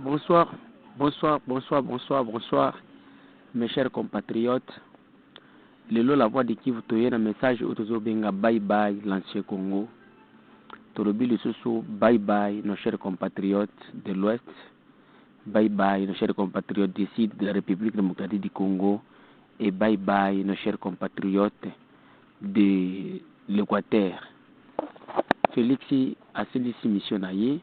Bonsoir, bonsoir, mes chers compatriotes. Lelo la voix de Kivu toye na message otozo benga bye bye l'ancien Congo. Tolobi le soso bye bye nos chers compatriotes de l'Ouest. Bye bye nos chers compatriotes du Sud de la République démocratique du Congo. Et bye bye nos chers compatriotes de l'Équateur. Félix a celui-ci missionnaire.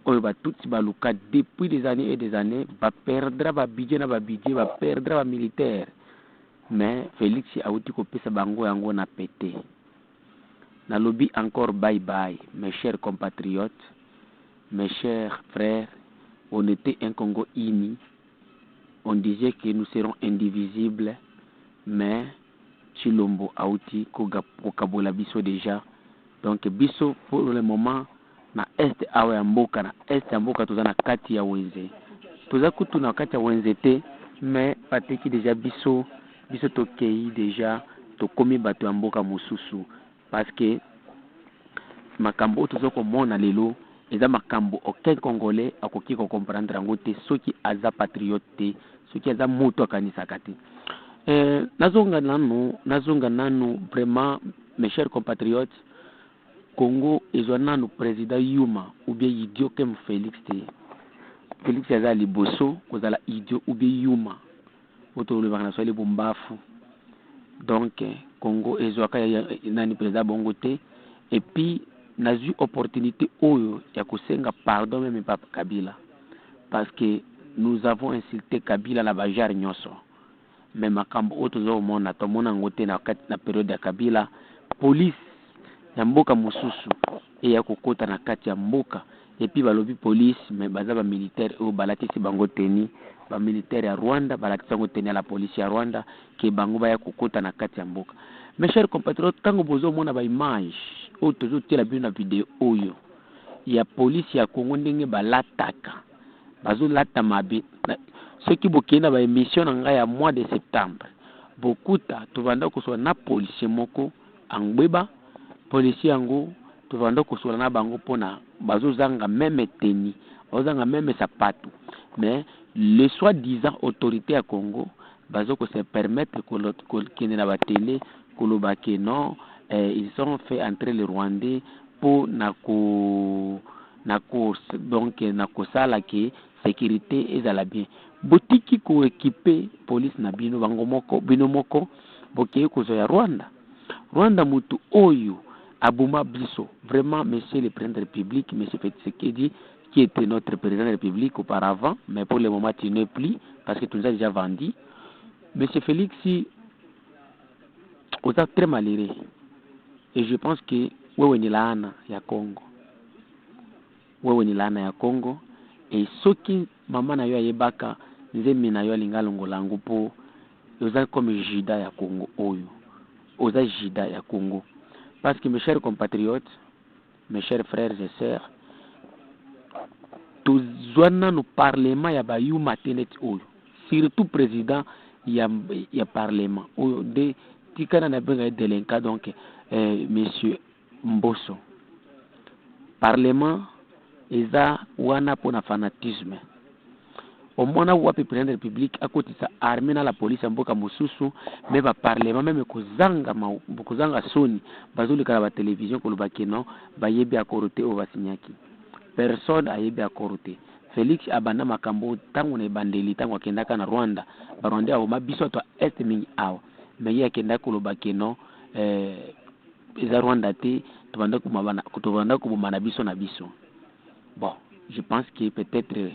On va tout baluka depuis des années et des années, va perdre va budget, va perdre va militaire. Mais Félix a outi ko pesa bango yango na pété. Na lobby encore bye bye, mes chers compatriotes, mes chers frères. On était un Congo uni. On disait que nous serons indivisibles, mais Chilombo a outi ko kabola biso déjà. Donc biso pour le moment na est awe ya mboka na est ya mboka toza na kati ya wenze toza kutu na kati ya wenze te mais pateki déjà biso tokei déjà tokomi bato ya mboka mosusu parce que makambo tozo komona lelo eza makambo aucun congolais akoki ko comprendre yango te soki aza patriote te soki aza moto akanisaka te nazonga nanu vraiment mes chers compatriotes. Congo ezwana président Yuma ou bien idiot comme Félix te. Félix aza liboso kozala idiot ou bien Yuma. Oto le bana swali bombafu. Donc Congo ezwaka nani président bongo te et puis nazu opportunité oyo ya kosenga pardon même papa Kabila parce que nous avons insulté Kabila na bajar nyoso. Mais makambo oto zo mona to mona ngote na période ya Kabila police ya mboka mosusu e ya kokota na kati ya mboka et puis balobi police mais baza ba militaire o balatisi bango teni ba militaire ya Rwanda balatisi bango teni la police ya Rwanda ke bango ba ya kokota na kati ya mboka. Mes chers compatriotes, tango bozo mona ba image o tozo tela bi na video oyo ya police ya Congo ndenge balataka bazo lata mabe ceux qui bokena ba émission nga ya mois de septembre bokuta tovanda ko so na police moko angbeba polisi yango tovanda kosola na bango pona bazozanga même teni bazozanga même sapato mais le soi-disant autorité à Congo bazoko se permettre que na ba télé koloba que non ils ont fait entrer les Rwandais pour donc nako sala que sécurité ezala bien botiki ko équiper police na bino bango moko bino moko boké ko zo ya Rwanda mutu oyo Abouma Blisso, vraiment, monsieur le président de la République, monsieur Tshisekedi, qui était notre président de la République auparavant, mais pour le moment, il n'est plus, parce que tout ça déjà vendu. Monsieur Félix, vous êtes très malheureux. Et je pense que vous êtes là, il y a Congo. Vous êtes là, il y a Congo. Et ceux qui, maman, na yo yebaka, nzemi na yo lingalongo lango po, vous êtes comme Jida ya Congo, oyo. Vous êtes Jida ya Congo. Parce que mes chers compatriotes, mes chers frères et sœurs, tous nos parlements ya bayu matenet oyo, surtout président ya parlement oyo de tikana na benga délinquant donc monsieur Mbosso. Parlement eza wana pona fanatisme. Au moins wapi président de la République à côté sa armée na la police mboka mosusu mais ba parlement même kozanga soni bazoli kala ba télévision ko lobaki non ba yebi akoroté o basinyaki personne a yebi akoroté. Félix abana makambo tango na bandeli tango akendaka na Rwanda ba Rwanda o mabiso to est mingi awa mais ya kenda ko lobaki non eza Rwanda te tobanda ko mabana biso na biso. Bon, je pense que peut-être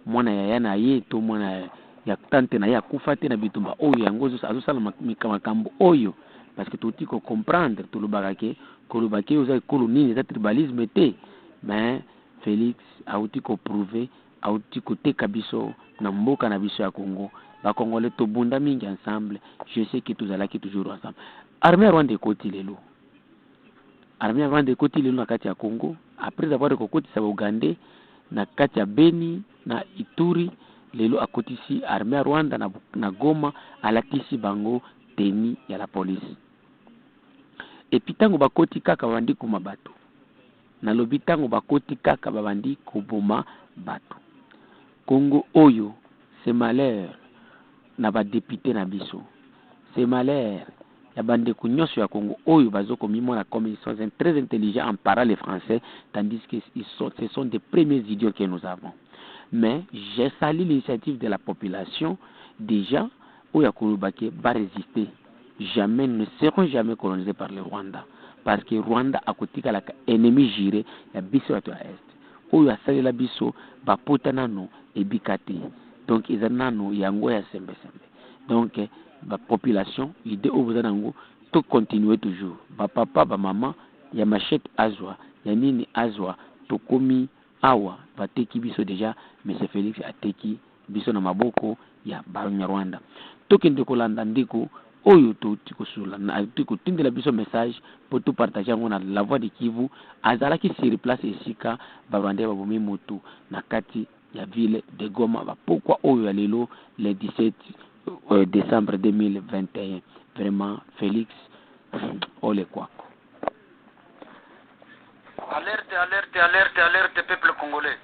mwana ya na ye to mwana ya tante na ya kufate na bitumba oyo yango azosala makambo oyo parce que tout ko comprendre tout le bagake kolobaki oza colonie za tribalisme te mais Félix a outi ko prouver a outi ko teka biso na mboka na biso ya Congo ba Congolais to bunda mingi ensemble. Je sais que tous allaki toujours ensemble. Armée Rwanda ekoti lelo na kati ya Congo après avoir kokoti sa Uganda na kati ya Beni na Ituri lelo akotisi armée ya Rwanda na Goma alatisi bango teni ya la police. Et puis tango bakoti kaka bandi kuma bato na lobi tango bakoti kaka babandi koboma bato Congo oyo c'est malheur na ba député na biso. C'est malheur ya bande kunyoso ya Congo oyo bazoko mimona comme ils sont très intelligents en parlant le français tandis que ce sont des premiers idiots que nous avons. Mais j'ai salué l'initiative de la population déjà où Yakurubake va résister. Jamais, ne seront jamais colonisés par le Rwanda. Parce que Rwanda a côté la ennemi géré ya biso à est. Où ya sali la biso ba potanano et bikati. Donc ils ont yango ya sembe sembe. Donc la population l'idée au vous tout continuer toujours. Ba papa ba maman ya machette azwa ya nini azwa tokomi awa bateki biso déjà M. Félix ateki biso na maboko ya Banyarwanda. Tokende kolanda ndiko oyo totikosula na tikotindela biso message pour tout partager ngona la voix de Kivu azalaki sur place esika babande babomi motu na kati ya ville de Goma. Pourquoi oyo ya lelo le 17 décembre 2021. Vraiment Félix ole kwako. Alerte, alerte, alerte, alerte, peuple congolais.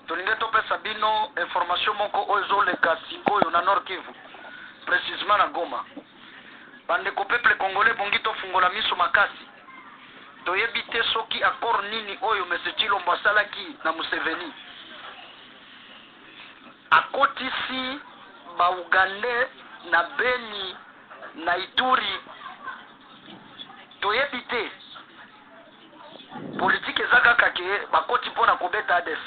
Tolinge tope sabino information moko ozo le kasiko yo na Nord Kivu. Précisément na Goma. Bande ko peuple congolais bongi to fungola miso makasi. Toyebi te soki accord nini oyo Monsieur Tshilombo asalaki na Museveni. Akotisi ba Ugandais na Beni na Ituri. Toyebi te politique ezaka kake bakoti pona kobeta ADF.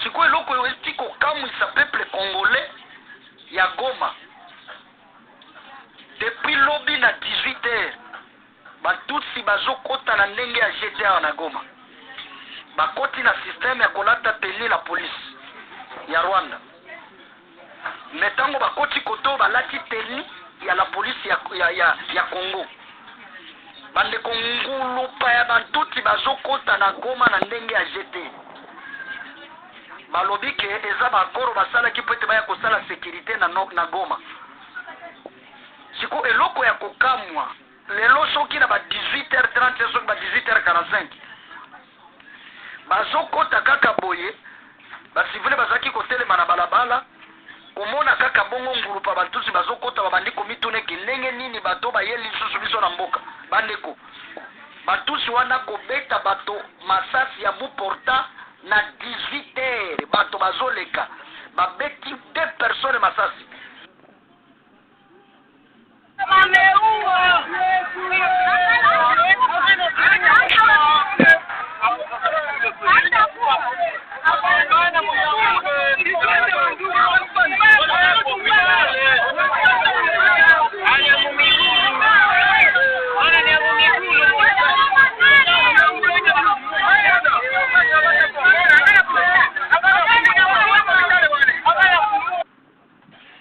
Siko eloko yo estiko kamwisa peuple congolais ya Goma. Depuis lobby na 18h batutsi bazokota na ndenge ya GTA na Goma. Bakoti na système ya kolata teni la police ya Rwanda. Metango bakoti koto balati teni ya la police ya Congo. Bande kongulu pa ya bantuti bazokota na Goma na ndenge ya GT. Balobi ke eza bakoro basala ki pete baya kosala sécurité na Goma. Siko eloko ya kokamwa lelo soki na ba 18h30 soki ba 18h45. Bazokota kaka boye basivile bazaki kotelema na balabala komona kaka bongo ngulu pa bantuti bazokota babandi komitune kilenge nini bato bayeli susu biso na mboka. Bandeko batusi wana kobeta bato masasi ya buporta na 18h bato bazoleka babeti 2 personnes masasi.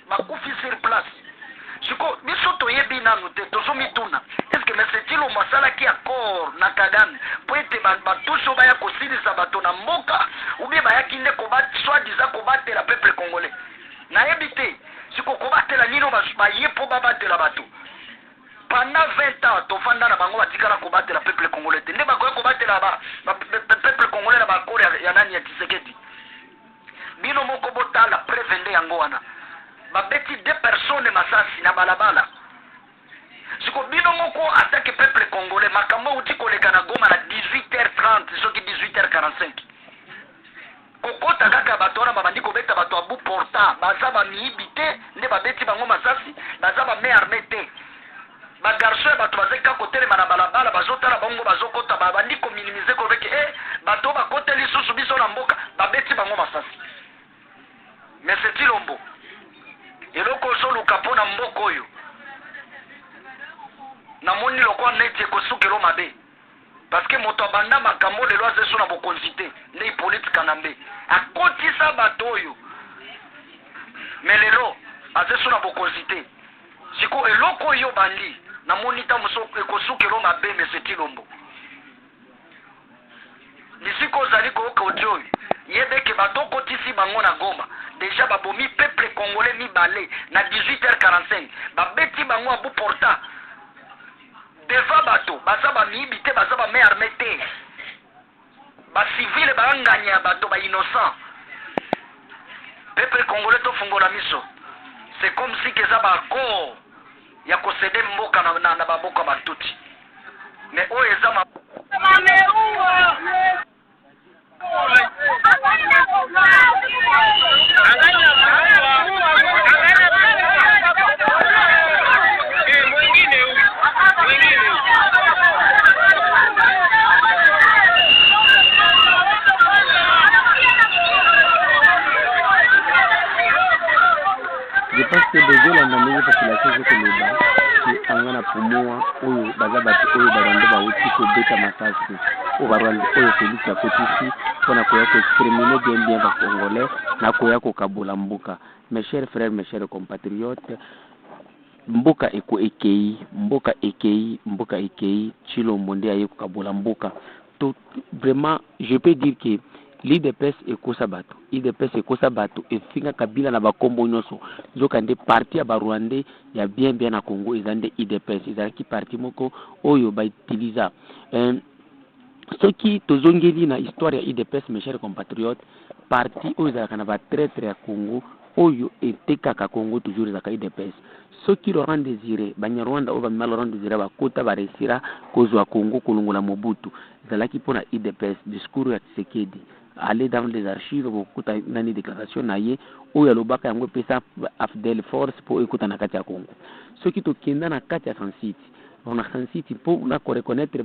Makufi sur place. Siko biso toyebi nanu te tozomituna. Est-ce que Monsieur Tshilombo masala ki accord na Kagame po ete batuso baya kosilisa bato na mboka ou bien bayaki nde kobatela soit-disant kobatela peuple congolais. Nayebi te siko kobatela nino baye po babatela bato. Pendant 20 ans tofanda na bango batikala kobatela peuple congolais te. Nde bakoya kobatela peuple congolais na bakoro ya nani ya Tshisekedi. Bino moko botala prevende yango wana. Babeti 2 personnes masasi na balabala. Siko bino moko attaque peuple congolais makambo uti koleka na Goma na 18h30 soki 18h45. Kokota kaka bato wana babandi kobeta bato abu porta baza ba miibite nde babeti bango masasi baza ba me armé te. Ba garçon bato bazeka kotelema na balabala bazotala bango bazokota babandi ko minimiser ko beke bato bakoteli susu biso na mboka babeti bango masasi. Monsieur Tshilombo eloko soluka pona mboko oyo namoni lokwa neti ekosukelo mabe parce que moto abanda makambo lelo azeso na bokonzi te nde ipolitika na mbe akotisa bato oyo me lelo azeso na bokonzi te siko eloko oyo bandi namoni ta moso ekosukelo mabe Monsieur Tshilombo lisiko ozali koyoka audio oyo yebeke bato kotisi bango na Goma déjà babomi peuple congolais mibale na 18h45 babeti bango abu porta devant bato baza ba miibite baza ba me armé te ba civile baanganya bato ba innocent peuple congolais tofungola miso. C'est comme si que ça ba accord ya kosede mboka na baboka batuti. Mais o ezama je pense que déjà la manière population que le bas qui angana pumua oyo bazabatu oyo barande ba uti ko beta masasi o barande oyo Félix ya kotisi pona ko yako exterminer bien ba congolais na ko yako kabula mbuka. Mes chers frères, mes chers compatriotes, mboka eko ekei mboka ekei chilo monde aye ko kabula mbuka. Tout vraiment je peux dire que l'IDPS ekosa bato et finga kabila na bakombo nyoso zokande parti ya Rwanda ya bien na Congo ezande IDPS ezalaki parti moko oyo ba utiliza ce qui tozongeli na histoire ya IDPS. Mes chers compatriotes, parti oyo ezalaka na ba traître ya Congo oyo etekaka Congo toujours ezaka IDPS. Ce qui Laurent Désiré Banyarwanda oyo bamima Laurent Désiré bakota baresira kozwa Congo kolongola Mobutu ezalaki pona IDPS. Discours ya Tshisekedi aller dans les archives beaucoup nani déclaration naye oyo alobaka yango pesa Afdel Force pour écouter na kati ya Congo. Ce qui to kenda na kati ya Sansiti on a Sansiti pour la reconnaître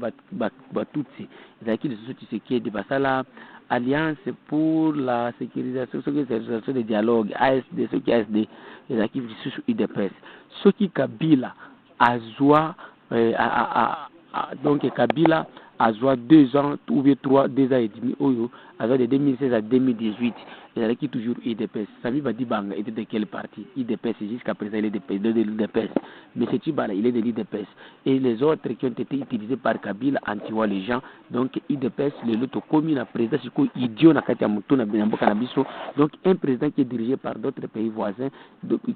batutsi ezalaki de Tshisekedi basala alliance pour la sécurisation de dialogue ASD ce qui ASD ezalaki sur IDPS. Ce qui Kabila azwa donc Kabila azwa 2 ans ou bien 2 ans et demi oyo azwa de 2016 à 2018 et qui toujours IDPS. Sami Badibanga était de quel parti? IDPS jusqu'à présent il est de l'IDPS. Mais c'est Tibala, il est de l'IDPS. Et les autres qui ont été utilisés par Kabila anti-wa les gens. Donc IDPS, le loto commis la président, c'est quoi idiot na kati ya muto na Mboka na biso. Donc un président qui est dirigé par d'autres pays voisins,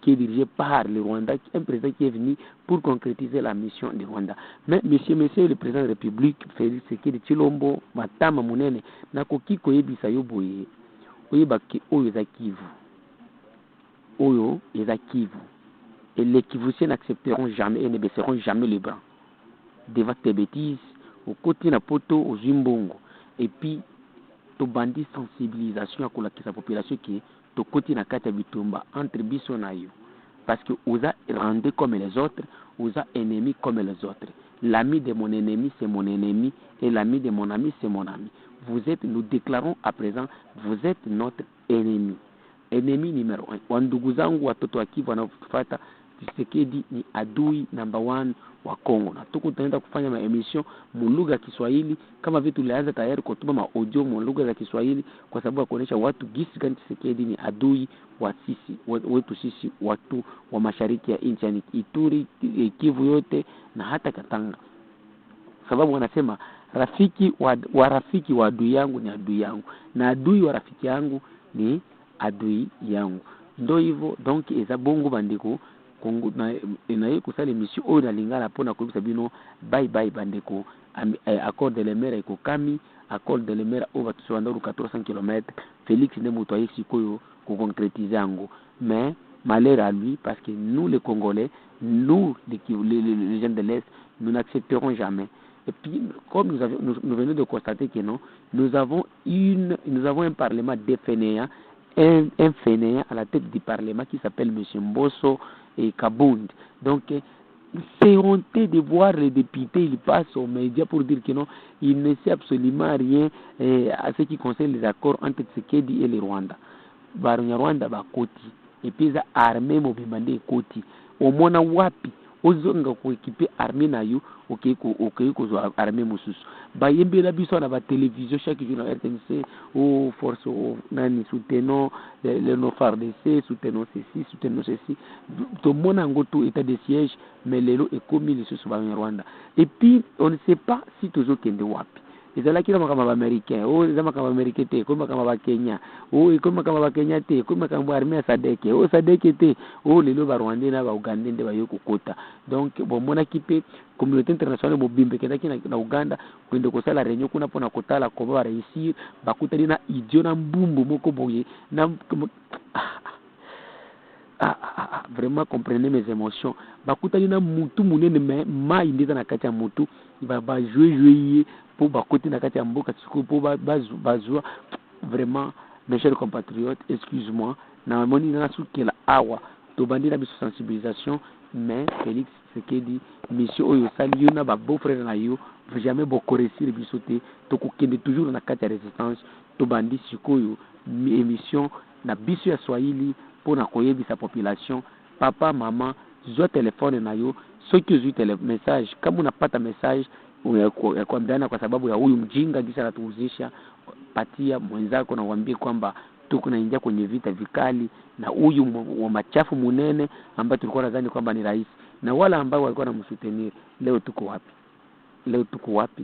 qui est dirigé par le Rwanda, un président qui est venu pour concrétiser la mission du Rwanda. Mais monsieur le président de la République, Félix Tshisekedi Tshilombo, matama munene na koki koyebisa yo boye. Oyebaki oyo eza Kivu et les Kivusiens n'accepteront jamais et ne baisseront jamais les bras devant tes bêtises au côté na poto aux Zimbongo et puis to bandi sensibilisation à la population qui to côté na kata bitumba entre biso na yo parce que osa rendez comme les autres, osa ennemis comme les autres. L'ami de mon ennemi c'est mon ennemi et l'ami de mon ami c'est mon ami. Vous êtes, nous déclarons à présent, vous êtes notre ennemi. Ennemi numéro 1. Wandugu zangu watoto wa Kivu wanafuata Tshisekedi ni adui number 1 wa Kongo. Na tuko tunaenda kufanya maemission mu lugha ya Kiswahili kama vitu tulianza tayari kutuma maaudio mu lugha za Kiswahili kwa sababu ya kuonesha watu gisi gani Tshisekedi ni adui wa sisi wetu sisi watu wa mashariki ya nchi ya Ituri, Kivu yote na hata Katanga. Sababu wanasema rafiki wa adui yangu ni adui yangu na adui wa rafiki yangu ni adui yangu. Ndo hivyo donc eza bongo bandeko Kongo na kusala mission oyo na lingala pona ko bino bye bandeko accord de l'Emera eko kami accord de l'Emera over to 400 km. Félix ne moto ayesi koyo ko concrétiser yango mais malheur à lui parce que nous les Congolais, nous les gens de l'Est, nous n'accepterons jamais. Et puis, comme nous venons de constater que non, nous avons un parlement de fainéants, un fainéant à la tête du parlement qui s'appelle M. Mbosso et Kabound. Donc, c'est honteux de voir les députés, ils passent aux médias pour dire que non, ils ne savent absolument rien à ce qui concerne les accords entre Tshisekedi et le Rwanda. Rwanda bakoti et puis ça armée mobimande koti. Au mona wapi ozonga ko équiper armée na yo OK ko zo armée mususu ba yembela biso na ba télévision chaque jour na RTNC au force nani soutenons le FARDC soutenons ceci to mona ngoto état de siège mais lelo est commis le sous Rwanda et puis on ne sait pas si toujours kende wapi ezalaki na makamba américain ezama kama américain te ko makamba ba Kenya ko makamba ba Kenya te ko makamba armée ya SADC SADC te lelo ba Rwanda na ba Uganda nde ba yoko kota donc bon mona kipe communauté internationale bobimbe kendaki na Uganda kwende ko sala réunion kuna pona kotala ko ba réussir bakutali na idiot na mbumbu moko boye na vraiment comprenez mes émotions. Bakutani na mutu munene mai ndeza na kati ya mutu ba jouer pour bakote na kati ya mboka siko pour bazwa vraiment mes chers compatriotes, excuse-moi, na moni na sukela awa to bandira biso sensibilisation mais Félix Tshisekedi mission oyo sali yo na ba beau frère na yo jamais beaucoup réussir biso te to kokende toujours na kati ya résistance to bandi sikoyo émission na biso ya Swahili pour na koyebisa population papa mama zwa telefone na yo soki uzwi message kama unapata message ya kuambiana kwa sababu ya huyu mjinga gisa anatuuzisha patia mwenzako na uambie kwamba tuko naingia kwenye vita vikali na huyu wa machafu munene ambaye tulikuwa nadhani kwamba ni rais na wala ambao walikuwa wanamsutenir. Leo tuko wapi?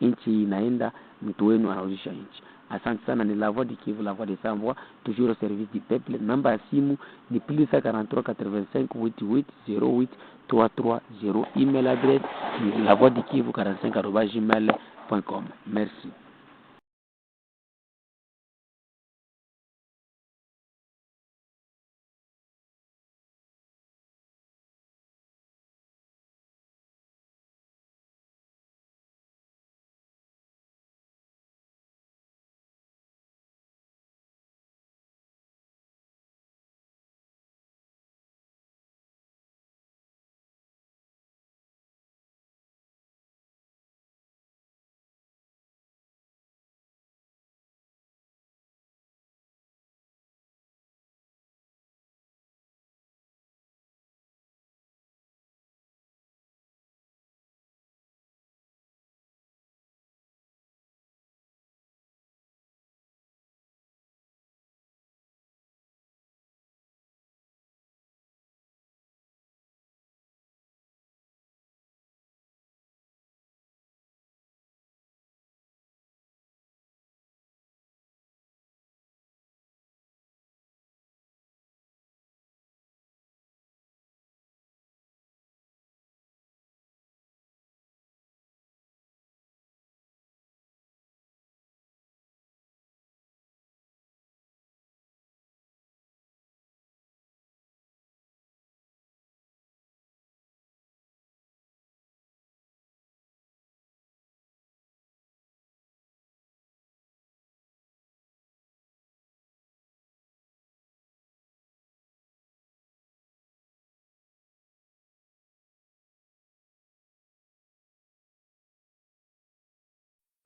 Nchi inaenda, mtu wenu anauzisha nchi. Asante sana. Ni La Voix du Kivu, La Voix des Sans Voix, toujours au service du peuple. Namba ya simu ni +43 85 88 08 330. Email adresse ni lavoixdukivu45@gmail.com. Merci.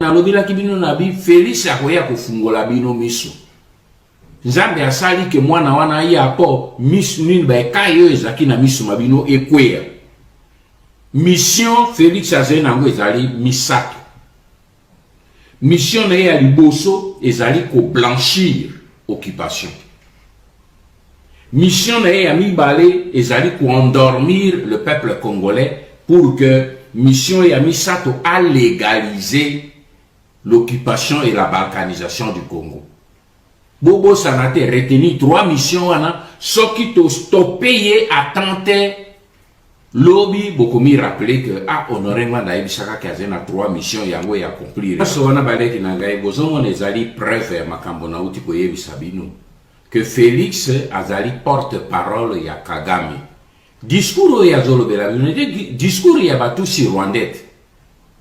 Na lobila kibino na bi Félix akoya kufungola bino miso. Nzambe asali ke mwana wana ya po miso nini ba kayo ezaki na miso mabino ekwea. Mission Félix azena ngo ezali misato. Mission na ya liboso ezali ko blanchir occupation. Mission na ya mibale ezali ko endormir le peuple congolais pour que mission ya misato a légaliser l'occupation et la balkanisation du Congo. Bobo Sanate retenu 3 missions wana soki to stopper attente lobby bokomi rappeler que honoré ngana ebisaka kazena 3 missions yango ya accomplir. So wana baleki na ngai bozongo ezali preuve ya makambo na uti koyebisa bino que Félix azali porte-parole ya Kagame. Discours ya zolobela bino discours ya batusi rwandais.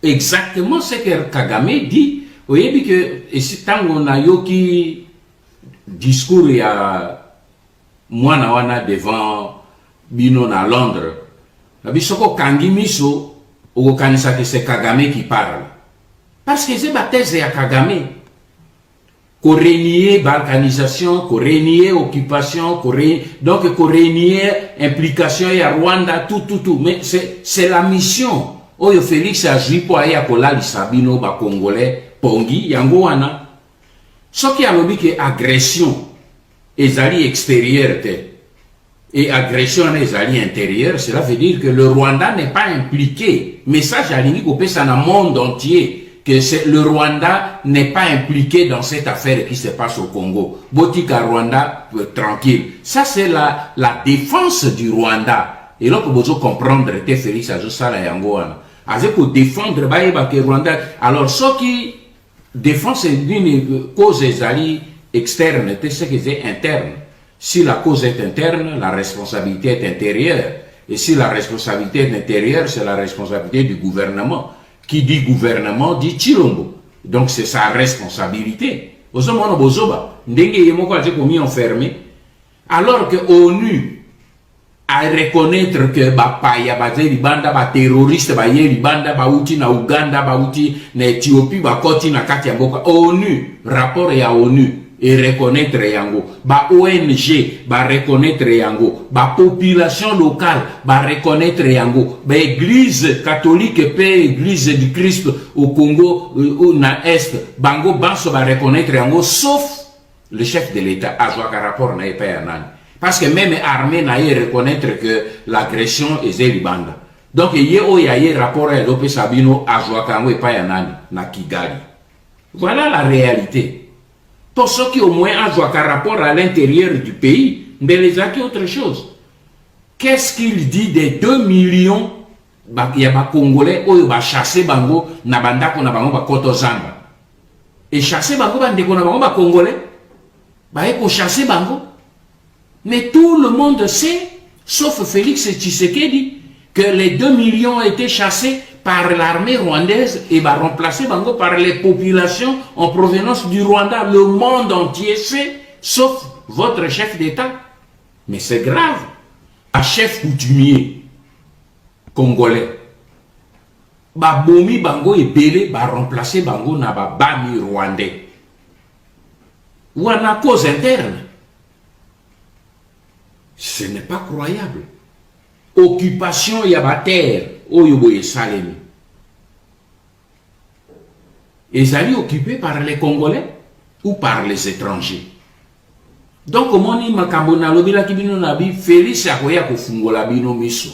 Exactement ce que Kagame dit. Vous voyez que tant on a yoki discours ya mwana wana devant bino na Londres. Bisoko kangi miso au kanisa que c'est Kagame qui parle. Parce que c'est la thèse ya Kagame. Qu'on renier balkanisation, qu'on renier occupation, donc qu'on renier implication ya Rwanda, tout. Mais c'est la mission. Oyo Félix a joué pour aller à Kolali Sabino ba Congolais pongi yango wana soki alobi ke agression ezali extérieure et agression ezali intérieure, cela veut dire que le Rwanda n'est pas impliqué. Message à l'ini kopesa na monde entier que le Rwanda n'est pas impliqué dans cette affaire qui se passe au Congo. Botika Rwanda tranquille. Ça c'est la défense du Rwanda. Et là que vous comprendre que Félix a juste ça la yango wana. Azé pour défendre baïba que Rwanda. Alors ce qui défense d'une cause externe, c'est ce qui est interne. Si la cause est interne, la responsabilité est intérieure. Et si la responsabilité est intérieure, c'est la responsabilité du gouvernement. Qui dit gouvernement dit Chilombo. Donc c'est sa responsabilité. Alors que l'ONU a reconnaître que bapaya bazeli banda ba terroriste ba yeli banda ba uti na Uganda ba uti na Ethiopie ba koti na kati ya mboka. ONU, rapport ya ONU et reconnaître yango, ba ONG ba reconnaître yango, ba population locale ba reconnaître yango, ba église catholique pe église du Christ au Congo na est bango banso ba reconnaître yango, sauf le chef de l'État a joué un rapport na pas yanan, parce que même l'armée n'a pas reconnaître que l'agression est Libanda. Donc il y a un rapport à Lopé Sabino a joué un pas yanan na Kigali. Voilà la réalité. Pour ceux qui au moins ont joué un rapport à l'intérieur du pays, mais les acquis autre chose. Qu'est-ce qu'il dit des 2 millions il y a des Congolais qui ont chassé Bango na bandako na bango ba koto zamba. Et chasser Bango bandeko na bango ba Congolais, ba pour chasser Bango. Mais tout le monde sait, sauf Félix Tshisekedi, que les 2 millions ont été chassés par l'armée rwandaise et va remplacer Bango par les populations en provenance du Rwanda. Le monde entier sait, sauf votre chef d'État. Mais c'est grave. Un chef coutumier congolais, ba bomi Bango et belé va remplacer Bango na ba bami rwandais. Ou à cause interne. Ce n'est pas croyable. Occupation yabater oyoboye salemi. Ils allaient occupés par les Congolais ou par les étrangers. Donc comment ni makambona lobila kibino nabi Félix akoya kofungola bino miso.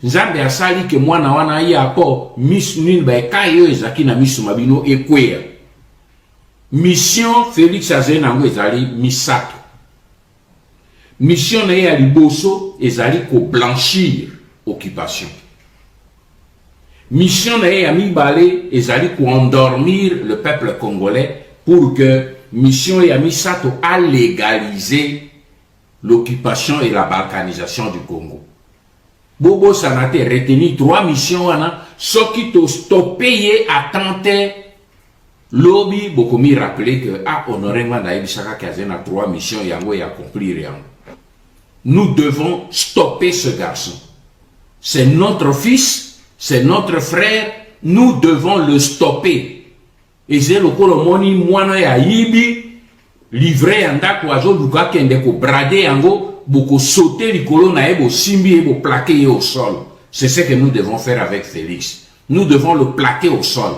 Nzambe asali ke mwana wana ya po miso nini ba kayo ezaki na miso mabino ekwea. Mission Félix Azenango ezali misato. Mission na liboso ezali ko blanchir occupation. Mission na mibale ezali ko endormir le peuple congolais pour que mission ya misato a légaliser l'occupation et la balkanisation du Congo. Bobo sanate retenu 3 missions wana soki to stopper à tenter lobby beaucoup mi rappeler que honoré manda ebisaka kazena 3 missions yango ya accomplir yango. Nous devons stopper ce garçon. C'est notre fils, c'est notre frère, nous devons le stopper. Et c'est le colomoni moine ya yibi livré andako azo luka kende ko brader yango boko sauter likolo na ebo simbi ebo plaquer au sol. C'est ce que nous devons faire avec Félix. Nous devons le plaquer au sol.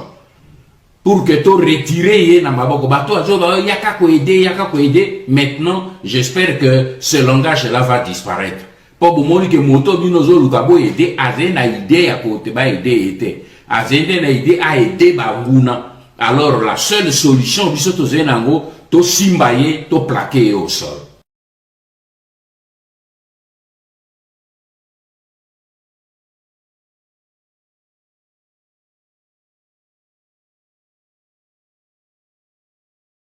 Pour que tu retires na maboko bato azo yaka ko aider. Maintenant, j'espère que ce langage là va disparaître. Pour bomoni que moto bino zo lukabo aider azena idée à côté ba aider était. Azena idée à aider banguna. Alors la seule solution biso to zenango to simbaye to plaquer au sol.